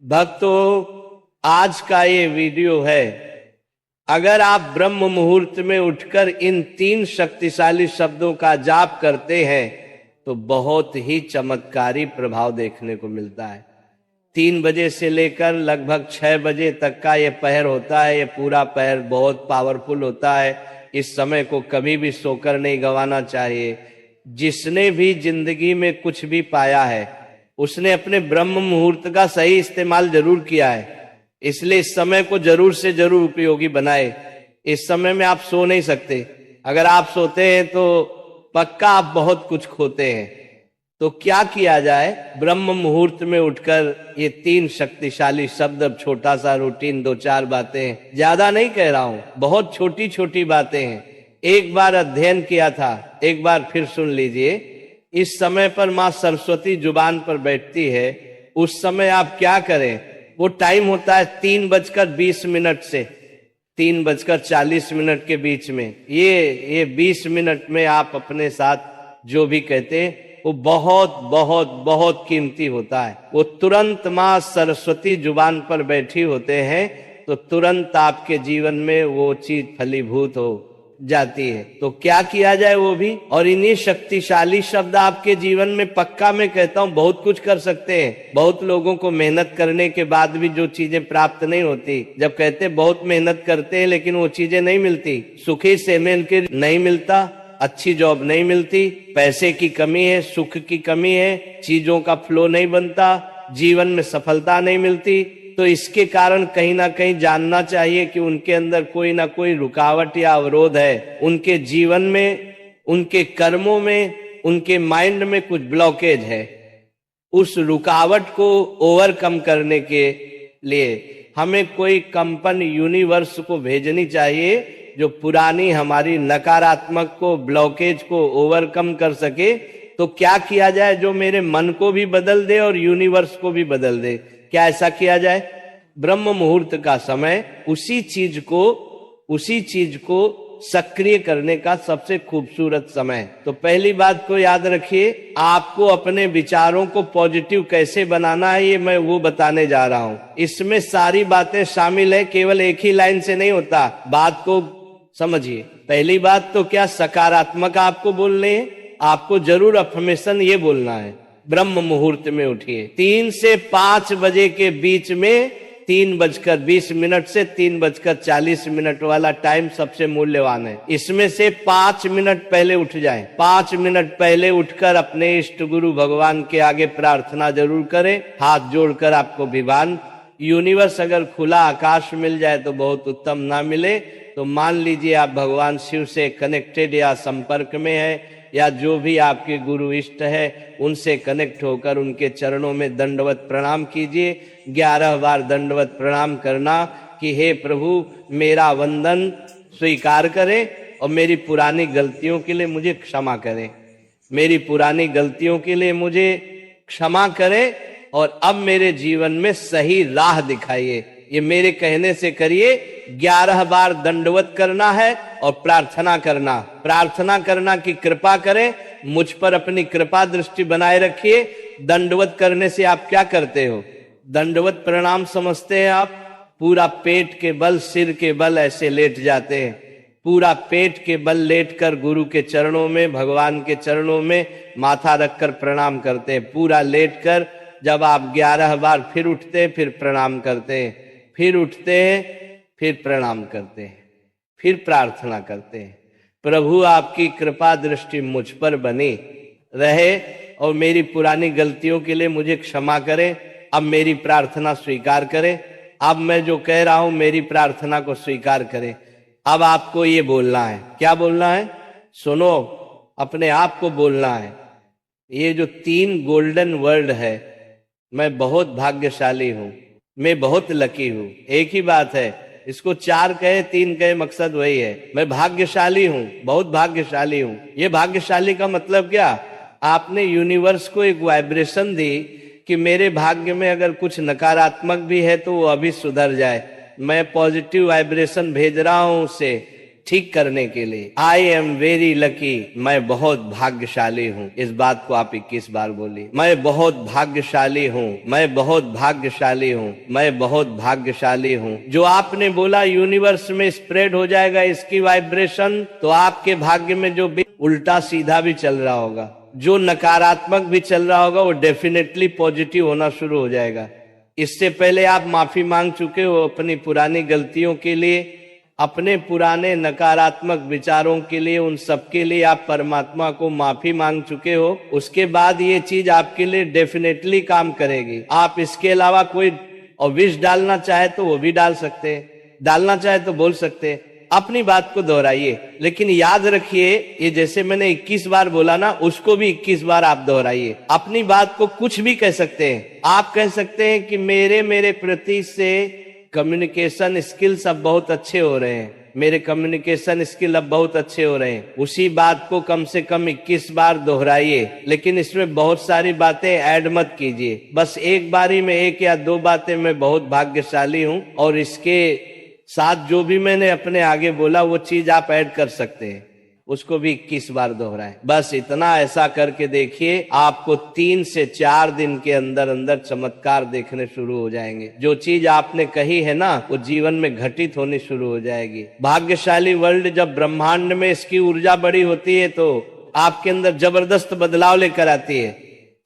भक्तों, आज का ये वीडियो है, अगर आप ब्रह्म मुहूर्त में उठकर इन 3 शक्तिशाली शब्दों का जाप करते हैं तो बहुत ही चमत्कारी प्रभाव देखने को मिलता है। 3 बजे से लेकर लगभग 6 बजे तक का ये पहर होता है। ये पूरा पहर बहुत पावरफुल होता है। इस समय को कभी भी सोकर नहीं गंवाना चाहिए। जिसने भी जिंदगी में कुछ भी पाया है उसने अपने ब्रह्म मुहूर्त का सही इस्तेमाल जरूर किया है। इसलिए इस समय को जरूर से जरूर उपयोगी बनाए। इस समय में आप सो नहीं सकते। अगर आप सोते हैं तो पक्का आप बहुत कुछ खोते हैं। तो क्या किया जाए? ब्रह्म मुहूर्त में उठकर ये 3 शक्तिशाली शब्द, अब छोटा सा रूटीन, 2-4 बातें, ज्यादा नहीं कह रहा हूं, बहुत छोटी छोटी बातें हैं। एक बार अध्ययन किया था, एक बार फिर सुन लीजिए। इस समय पर मां सरस्वती जुबान पर बैठती है। उस समय आप क्या करें? वो टाइम होता है 3:20 से 3:40 के बीच में। ये 20 मिनट में आप अपने साथ जो भी कहते हैं वो बहुत बहुत बहुत कीमती होता है। वो तुरंत मां सरस्वती जुबान पर बैठी होते हैं तो तुरंत आपके जीवन में वो चीज फलीभूत हो जाती है। तो क्या किया जाए वो भी, और इन्हीं शक्तिशाली शब्द आपके जीवन में, पक्का मैं कहता हूं, बहुत कुछ कर सकते हैं। बहुत लोगों को मेहनत करने के बाद भी जो चीजें प्राप्त नहीं होती, जब कहते बहुत मेहनत करते हैं लेकिन वो चीजें नहीं मिलती, सुखी सेमेन के नहीं मिलता, अच्छी जॉब नहीं मिलती, पैसे की कमी है, सुख की कमी है, चीजों का फ्लो नहीं बनता, जीवन में सफलता नहीं मिलती, तो इसके कारण कहीं ना कहीं जानना चाहिए कि उनके अंदर कोई ना कोई रुकावट या अवरोध है। उनके जीवन में, उनके कर्मों में, उनके माइंड में कुछ ब्लॉकेज है। उस रुकावट को ओवरकम करने के लिए हमें कोई कंपन यूनिवर्स को भेजनी चाहिए जो पुरानी हमारी नकारात्मक को, ब्लॉकेज को ओवरकम कर सके। तो क्या किया जाए जो मेरे मन को भी बदल दे और यूनिवर्स को भी बदल दे? क्या ऐसा किया जाए? ब्रह्म मुहूर्त का समय उसी चीज को सक्रिय करने का सबसे खूबसूरत समय। तो पहली बात को याद रखिए, आपको अपने विचारों को पॉजिटिव कैसे बनाना है ये मैं वो बताने जा रहा हूं। इसमें सारी बातें शामिल है, केवल एक ही लाइन से नहीं होता। बात को समझिए। पहली बात तो क्या, सकारात्मक आपको बोलने हैं। आपको जरूर अफर्मेशन ये बोलना है, ब्रह्म मुहूर्त में उठिए। 3 से 5 बजे के बीच में, 3:20 से 3:40 वाला टाइम सबसे मूल्यवान है। इसमें से 5 मिनट पहले उठ जाएं। 5 मिनट पहले उठकर अपने इष्ट गुरु भगवान के आगे प्रार्थना जरूर करें, हाथ जोड़कर। आपको विमान, यूनिवर्स अगर खुला आकाश मिल जाए तो बहुत उत्तम, ना मिले तो मान लीजिए आप भगवान शिव से कनेक्टेड या संपर्क में है, या जो भी आपके गुरु इष्ट है उनसे कनेक्ट होकर उनके चरणों में दंडवत प्रणाम कीजिए। 11 बार दंडवत प्रणाम करना कि हे प्रभु, मेरा वंदन स्वीकार करें और मेरी पुरानी गलतियों के लिए मुझे क्षमा करें। मेरी पुरानी गलतियों के लिए मुझे क्षमा करें और अब मेरे जीवन में सही राह दिखाइए। ये मेरे कहने से करिए। 11 बार दंडवत करना है और प्रार्थना करना कि कृपा करें, मुझ पर अपनी कृपा दृष्टि बनाए रखिए। दंडवत करने से आप क्या करते हो? दंडवत प्रणाम समझते हैं आप? पूरा पेट के बल, सिर के बल ऐसे लेट जाते हैं। पूरा पेट के बल लेटकर गुरु के चरणों में, भगवान के चरणों में माथा रखकर प्रणाम करते हैं। पूरा लेटकर जब आप 11 बार फिर उठते हैं, फिर प्रणाम करते हैं, फिर उठते हैं, फिर प्रणाम करते हैं, फिर प्रार्थना करते हैं, प्रभु आपकी कृपा दृष्टि मुझ पर बनी रहे और मेरी पुरानी गलतियों के लिए मुझे क्षमा करें। अब मेरी प्रार्थना स्वीकार करें। अब मैं जो कह रहा हूं मेरी प्रार्थना को स्वीकार करें। अब आपको ये बोलना है। क्या बोलना है? सुनो, अपने आप को बोलना है। ये जो 3 गोल्डन वर्ड है, मैं बहुत भाग्यशाली हूं, मैं बहुत लकी हूं। एक ही बात है, इसको 4 कहे 3 कहे, मकसद वही है। मैं भाग्यशाली हूं, बहुत भाग्यशाली हूं। ये भाग्यशाली का मतलब क्या? आपने यूनिवर्स को एक वाइब्रेशन दी कि मेरे भाग्य में अगर कुछ नकारात्मक भी है तो वो अभी सुधर जाए। मैं पॉजिटिव वाइब्रेशन भेज रहा हूं उसे ठीक करने के लिए। आई एम वेरी लकी, मैं बहुत भाग्यशाली हूँ। इस बात को आप 21 बार बोलिए। मैं बहुत भाग्यशाली हूँ, मैं बहुत भाग्यशाली हूँ, मैं बहुत भाग्यशाली हूँ। जो आपने बोला यूनिवर्स में स्प्रेड हो जाएगा इसकी वाइब्रेशन, तो आपके भाग्य में जो भी उल्टा सीधा भी चल रहा होगा, जो नकारात्मक भी चल रहा होगा, वो डेफिनेटली पॉजिटिव होना शुरू हो जाएगा। इससे पहले आप माफी मांग चुके हो अपनी पुरानी गलतियों के लिए, अपने पुराने नकारात्मक विचारों के लिए, उन सब के लिए आप परमात्मा को माफी मांग चुके हो। उसके बाद ये चीज आपके लिए डेफिनेटली काम करेगी। आप इसके अलावा कोई और विष डालना चाहे तो वो भी डाल सकते हैं, डालना चाहे तो बोल सकते हैं। अपनी बात को दोहराइए, लेकिन याद रखिए ये जैसे मैंने 21 बार बोला ना, उसको भी 21 बार आप दोहराइए। अपनी बात को कुछ भी कह सकते हैं। आप कह सकते हैं कि मेरे प्रति से कम्युनिकेशन स्किल्स अब बहुत अच्छे हो रहे हैं, मेरे कम्युनिकेशन स्किल अब बहुत अच्छे हो रहे हैं। उसी बात को कम से कम 21 बार दोहराइए, लेकिन इसमें बहुत सारी बातें ऐड मत कीजिए। बस एक बारी में 1 या 2 बातें मैं बहुत भाग्यशाली हूं, और इसके साथ जो भी मैंने अपने आगे बोला वो चीज आप ऐड कर सकते हैं, उसको भी 21 बार दोहराएं। बस इतना ऐसा करके देखिए, आपको 3 से 4 दिन के अंदर अंदर चमत्कार देखने शुरू हो जाएंगे। जो चीज आपने कही है ना, वो जीवन में घटित होनी शुरू हो जाएगी। भाग्यशाली वर्ल्ड, जब ब्रह्मांड में इसकी ऊर्जा बड़ी होती है तो आपके अंदर जबरदस्त बदलाव लेकर आती है,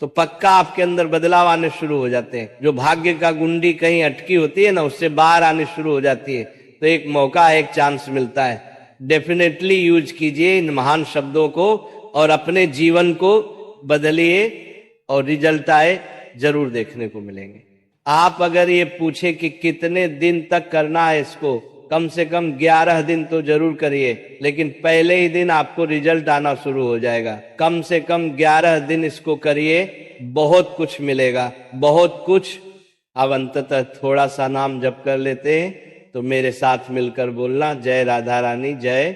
तो पक्का आपके अंदर बदलाव आने शुरू हो जाते हैं। जो भाग्य का गुंडी कहीं अटकी होती है ना, उससे बाहर आने शुरू हो जाती है। तो एक मौका, एक चांस मिलता है। डेफिनेटली यूज कीजिए इन महान शब्दों को और अपने जीवन को बदलिए, और रिजल्ट आए जरूर देखने को मिलेंगे। आप अगर ये पूछे कि कितने दिन तक करना है इसको, कम से कम 11 दिन तो जरूर करिए, लेकिन पहले ही दिन आपको रिजल्ट आना शुरू हो जाएगा। कम से कम 11 दिन इसको करिए, बहुत कुछ मिलेगा, बहुत कुछ। अब अंततः थोड़ा सा नाम जप कर लेते हैं, तो मेरे साथ मिलकर बोलना, जय राधा रानी, जय